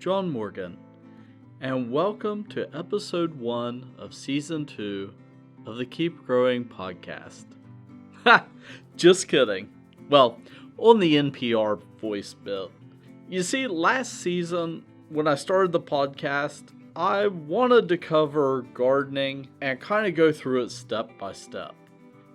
John Morgan, and welcome to episode 1 of season 2 of the Keep Growing podcast. Ha! Just kidding. Well, on the NPR voice bit. You see, last season, when I started the podcast, I wanted to cover gardening and kind of go through it step by step.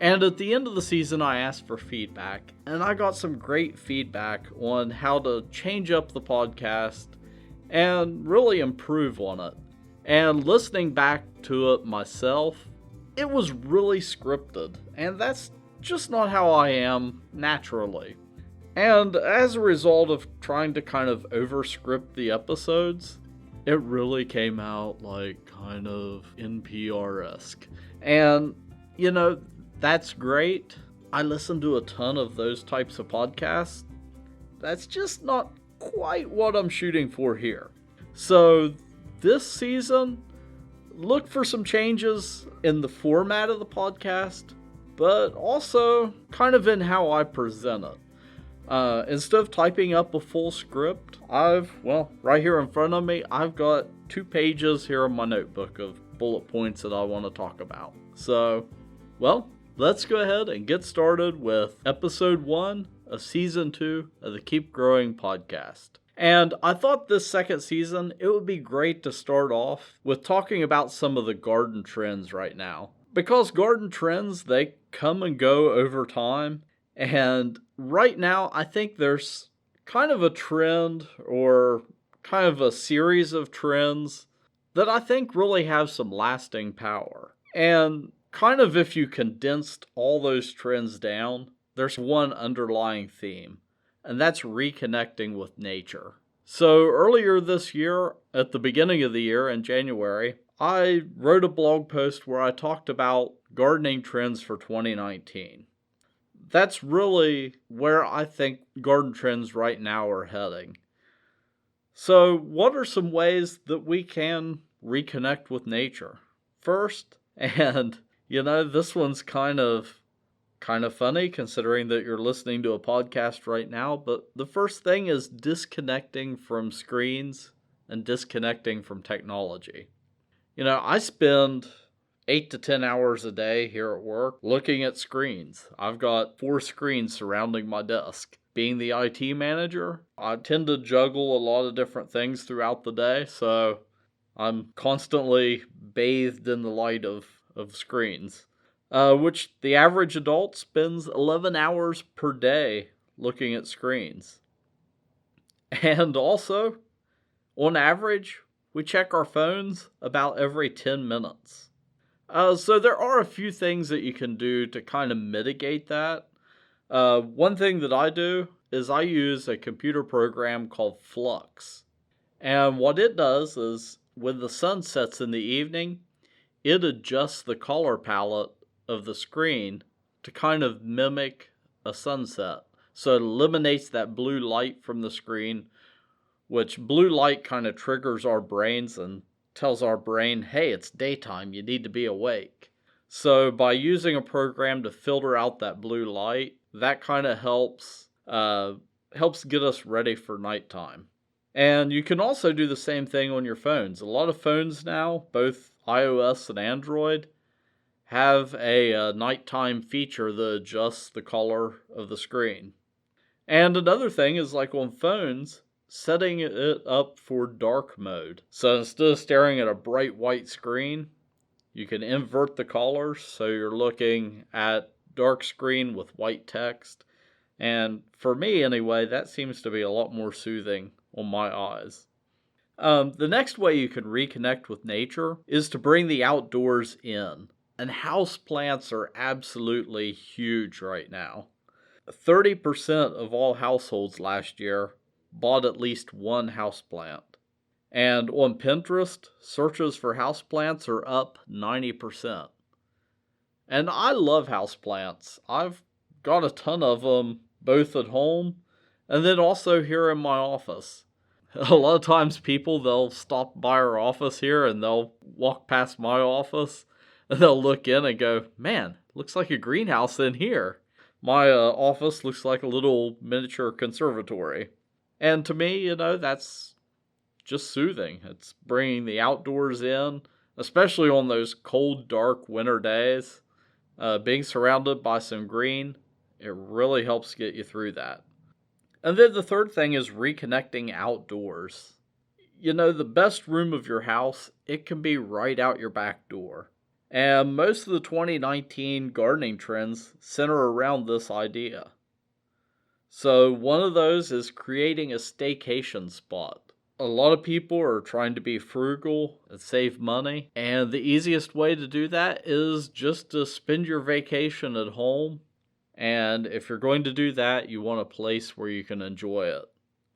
And at the end of the season, I asked for feedback, and I got some great feedback on how to change up the podcast and really improve on it. And listening back to it myself, it was really scripted, and that's just not how I am naturally. And as a result of trying to kind of over-script the episodes, it really came out like kind of NPR-esque. And, you know, that's great. I listen to a ton of those types of podcasts. That's just not quite what I'm shooting for here. So this season, look for some changes in the format of the podcast, but also kind of in how I present it. Instead of typing up a full script, right here in front of me, I've got 2 pages here in my notebook of bullet points that I want to talk about. So, let's go ahead and get started with episode 1 of season 2 of the Keep Growing podcast. And I thought this second season, it would be great to start off with talking about some of the garden trends right now. Because garden trends, they come and go over time. And right now, I think there's kind of a trend or kind of a series of trends that I think really have some lasting power. And kind of if you condensed all those trends down, there's one underlying theme, and that's reconnecting with nature. So earlier this year, at the beginning of the year in January, I wrote a blog post where I talked about gardening trends for 2019. That's really where I think garden trends right now are heading. So what are some ways that we can reconnect with nature? First, and this one's kind of funny considering that you're listening to a podcast right now, but the first thing is disconnecting from screens and disconnecting from technology. I spend 8 to 10 hours a day here at work looking at screens. I've got 4 screens surrounding my desk. Being the IT manager, I tend to juggle a lot of different things throughout the day, so I'm constantly bathed in the light of screens. Which the average adult spends 11 hours per day looking at screens. And also, on average, we check our phones about every 10 minutes. So there are a few things that you can do to kind of mitigate that. One thing that I do is I use a computer program called Flux. And what it does is when the sun sets in the evening, it adjusts the color palette of the screen to kind of mimic a sunset. So it eliminates that blue light from the screen, which blue light kind of triggers our brains and tells our brain, hey, it's daytime, you need to be awake. So by using a program to filter out that blue light, that kind of helps get us ready for nighttime. And you can also do the same thing on your phones. A lot of phones now, both iOS and Android, have a nighttime feature that adjusts the color of the screen. And another thing is like on phones, setting it up for dark mode. So instead of staring at a bright white screen, you can invert the colors so you're looking at dark screen with white text. And for me anyway, that seems to be a lot more soothing on my eyes. The next way you can reconnect with nature is to bring the outdoors in. And houseplants are absolutely huge right now. 30% of all households last year bought at least one houseplant. And on Pinterest, searches for houseplants are up 90%. And I love houseplants. I've got a ton of them both at home and then also here in my office. A lot of times they'll stop by our office here and they'll walk past my office and they'll look in and go, man, looks like a greenhouse in here. My office looks like a little miniature conservatory. And to me, that's just soothing. It's bringing the outdoors in, especially on those cold, dark winter days. Being surrounded by some green, it really helps get you through that. And then the third thing is reconnecting outdoors. The best room of your house, it can be right out your back door. And most of the 2019 gardening trends center around this idea. So one of those is creating a staycation spot. A lot of people are trying to be frugal and save money, and the easiest way to do that is just to spend your vacation at home. And if you're going to do that, you want a place where you can enjoy it.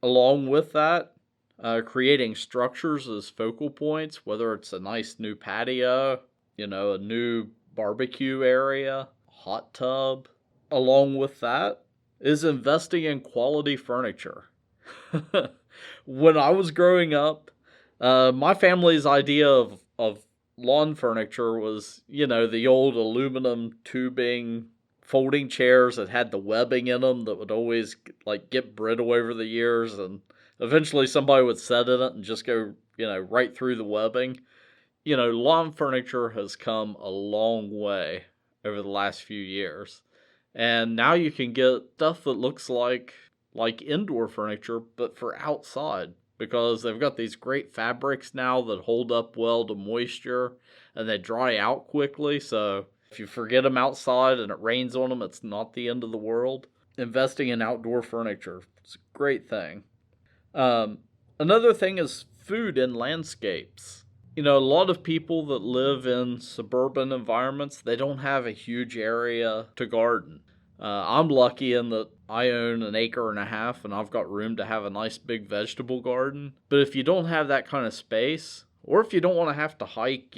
Along with that, creating structures as focal points, whether it's a nice new patio, a new barbecue area, hot tub. Along with that is investing in quality furniture. When I was growing up, my family's idea of lawn furniture was, the old aluminum tubing folding chairs that had the webbing in them that would always get brittle over the years, and eventually somebody would sit in it and just go, right through the webbing. Lawn furniture has come a long way over the last few years. And now you can get stuff that looks like indoor furniture, but for outside, because they've got these great fabrics now that hold up well to moisture, and they dry out quickly, so if you forget them outside and it rains on them, it's not the end of the world. Investing in outdoor furniture, it's a great thing. Another thing is food in landscapes. A lot of people that live in suburban environments, they don't have a huge area to garden. I'm lucky in that I own an acre and a half and I've got room to have a nice big vegetable garden. But if you don't have that kind of space, or if you don't want to have to hike,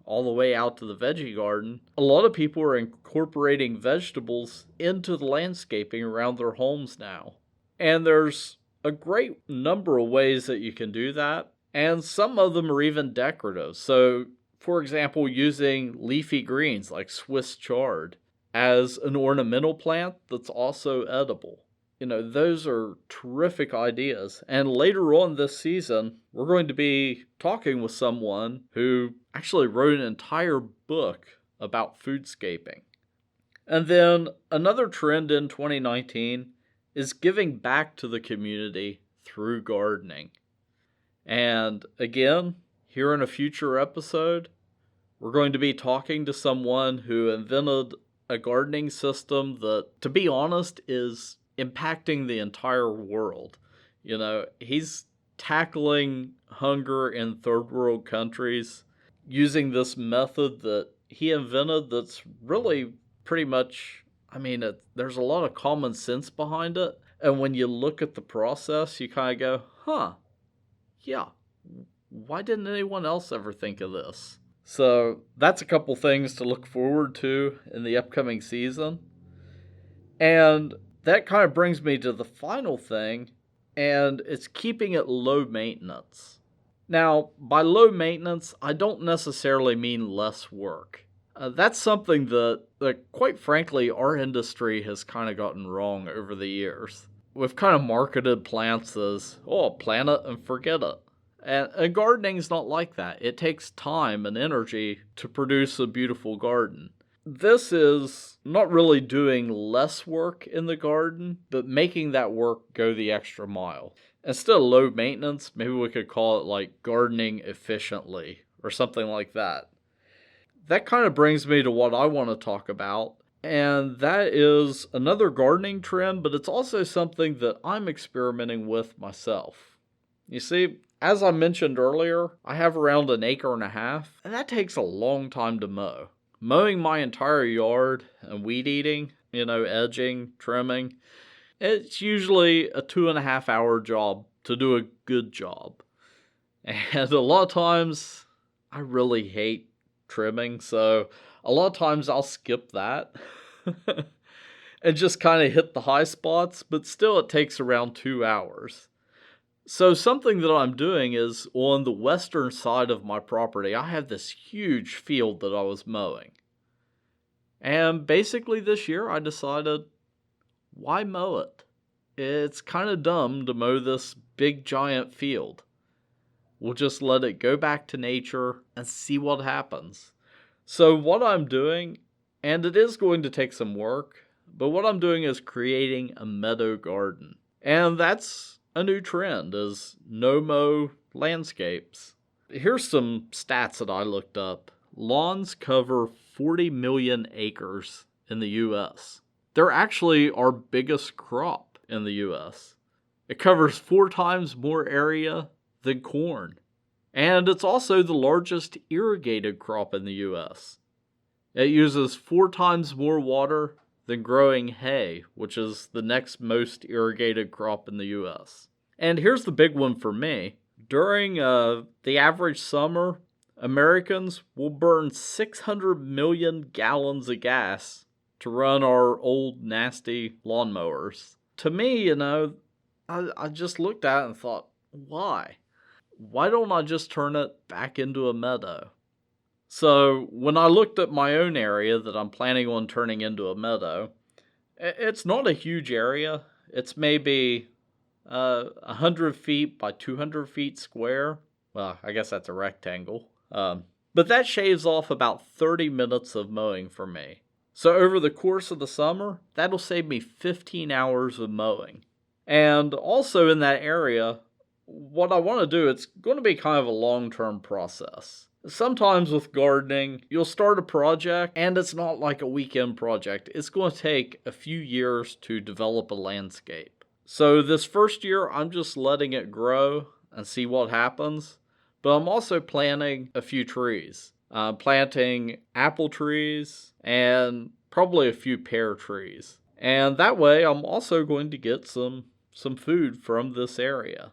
all the way out to the veggie garden, a lot of people are incorporating vegetables into the landscaping around their homes now. And there's a great number of ways that you can do that. And some of them are even decorative. So, for example, using leafy greens like Swiss chard as an ornamental plant that's also edible. Those are terrific ideas. And later on this season, we're going to be talking with someone who actually wrote an entire book about foodscaping. And then another trend in 2019 is giving back to the community through gardening. And again, here in a future episode, we're going to be talking to someone who invented a gardening system that, to be honest, is impacting the entire world. He's tackling hunger in third world countries using this method that he invented that's really pretty much, there's a lot of common sense behind it. And when you look at the process, you kind of go, yeah, why didn't anyone else ever think of this? So that's a couple things to look forward to in the upcoming season. And that kind of brings me to the final thing, and it's keeping it low maintenance. Now, by low maintenance, I don't necessarily mean less work. That's something that, quite frankly, our industry has kind of gotten wrong over the years. We've kind of marketed plants as, plant it and forget it. And gardening's not like that. It takes time and energy to produce a beautiful garden. This is not really doing less work in the garden, but making that work go the extra mile. Instead of low maintenance, maybe we could call it gardening efficiently or something like that. That kind of brings me to what I want to talk about, and that is another gardening trend, but it's also something that I'm experimenting with myself. You see, as I mentioned earlier, I have around an acre and a half, and that takes a long time to mow. Mowing my entire yard and weed eating, edging, trimming, it's usually a 2.5 hour job to do a good job. And a lot of times, I really hate trimming, so a lot of times I'll skip that and just kind of hit the high spots, but still it takes around 2 hours. So something that I'm doing is on the western side of my property, I have this huge field that I was mowing. And basically this year I decided, why mow it? It's kind of dumb to mow this big giant field. We'll just let it go back to nature and see what happens. So what I'm doing, and it is going to take some work, but what I'm doing is creating a meadow garden. And that's a new trend, is no-mow landscapes. Here's some stats that I looked up. Lawns cover 40 million acres in the U.S. They're actually our biggest crop in the U.S. It covers 4 times more area than corn. And it's also the largest irrigated crop in the U.S. It uses 4 times more water than growing hay, which is the next most irrigated crop in the U.S. And here's the big one for me. During the average summer, Americans will burn 600 million gallons of gas to run our old nasty lawnmowers. To me, I just looked at it and thought, why? Why don't I just turn it back into a meadow? So when I looked at my own area that I'm planning on turning into a meadow, it's not a huge area. It's maybe 100 feet by 200 feet square. Well, I guess that's a rectangle. But that shaves off about 30 minutes of mowing for me. So over the course of the summer, that'll save me 15 hours of mowing. And also in that area, what I want to do, it's going to be kind of a long-term process. Sometimes with gardening, you'll start a project and it's not like a weekend project. It's going to take a few years to develop a landscape. So this first year, I'm just letting it grow and see what happens. But I'm also planting a few trees. Planting apple trees and probably a few pear trees. And that way, I'm also going to get some food from this area.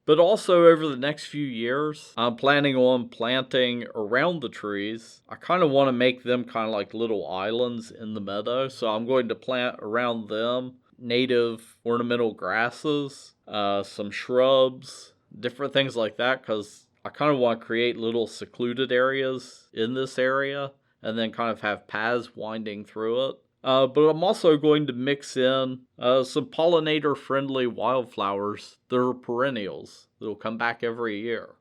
But also over the next few years, I'm planning on planting around the trees. I kind of want to make them kind of like little islands in the meadow. So I'm going to plant around them native ornamental grasses, some shrubs, different things like that, because I kind of want to create little secluded areas in this area and then kind of have paths winding through it. But I'm also going to mix in some pollinator-friendly wildflowers that are perennials that will come back every year.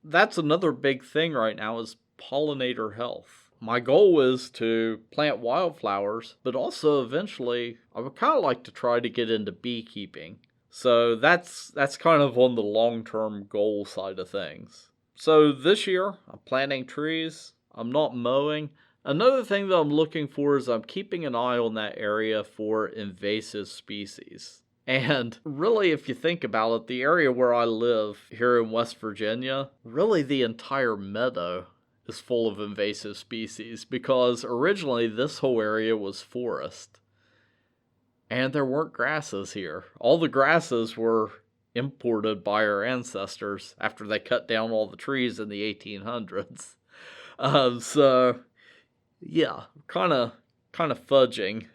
That's another big thing right now is pollinator health. My goal is to plant wildflowers, but also eventually I would kind of like to try to get into beekeeping. So that's kind of on the long-term goal side of things. So this year, I'm planting trees. I'm not mowing. Another thing that I'm looking for is I'm keeping an eye on that area for invasive species. And really, if you think about it, the area where I live here in West Virginia, really the entire meadow is full of invasive species because originally this whole area was forest. And there weren't grasses here. All the grasses were imported by our ancestors after they cut down all the trees in the 1800s. Yeah, kind of fudging,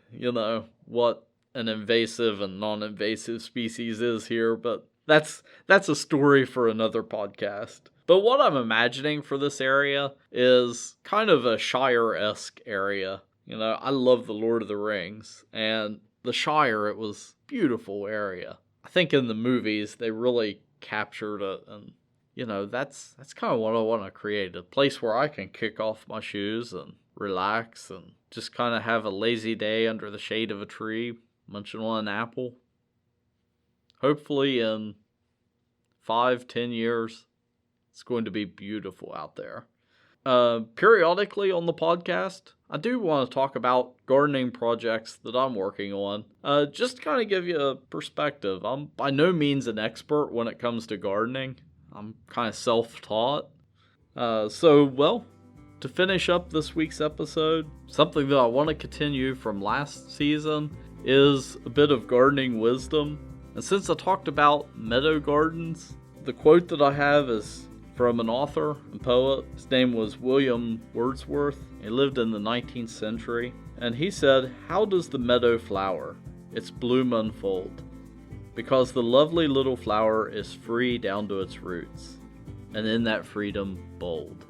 what an invasive and non-invasive species is here, but that's a story for another podcast. But what I'm imagining for this area is kind of a Shire-esque area. I love the Lord of the Rings, and the Shire, it was a beautiful area. I think in the movies, they really captured it, and, that's kind of what I want to create, a place where I can kick off my shoes and relax and just kind of have a lazy day under the shade of a tree, munching on an apple. Hopefully in 5-10 years, it's going to be beautiful out there. Periodically on the podcast, I do want to talk about gardening projects that I'm working on. Just to kind of give you a perspective. I'm by no means an expert when it comes to gardening. I'm kind of self-taught. To finish up this week's episode, something that I want to continue from last season is a bit of gardening wisdom. And since I talked about meadow gardens, the quote that I have is from an author and poet. His name was William Wordsworth. He lived in the 19th century. And he said, "How does the meadow flower? Its bloom unfold. Because the lovely little flower is free down to its roots. And in that freedom, bold."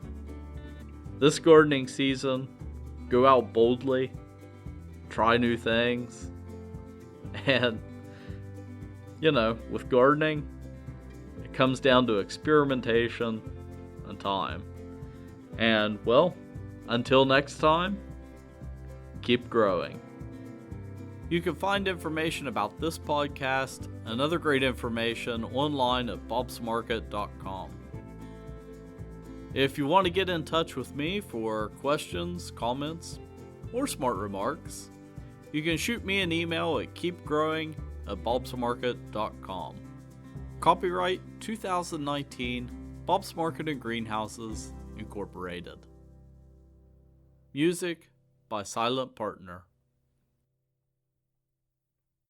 This gardening season, go out boldly, try new things, and, with gardening, it comes down to experimentation and time. And, well, until next time, keep growing. You can find information about this podcast and other great information online at bobsmarket.com. If you want to get in touch with me for questions, comments, or smart remarks, you can shoot me an email at keepgrowing@bobsmarket.com. Copyright 2019, Bob's Market and Greenhouses, Incorporated. Music by Silent Partner.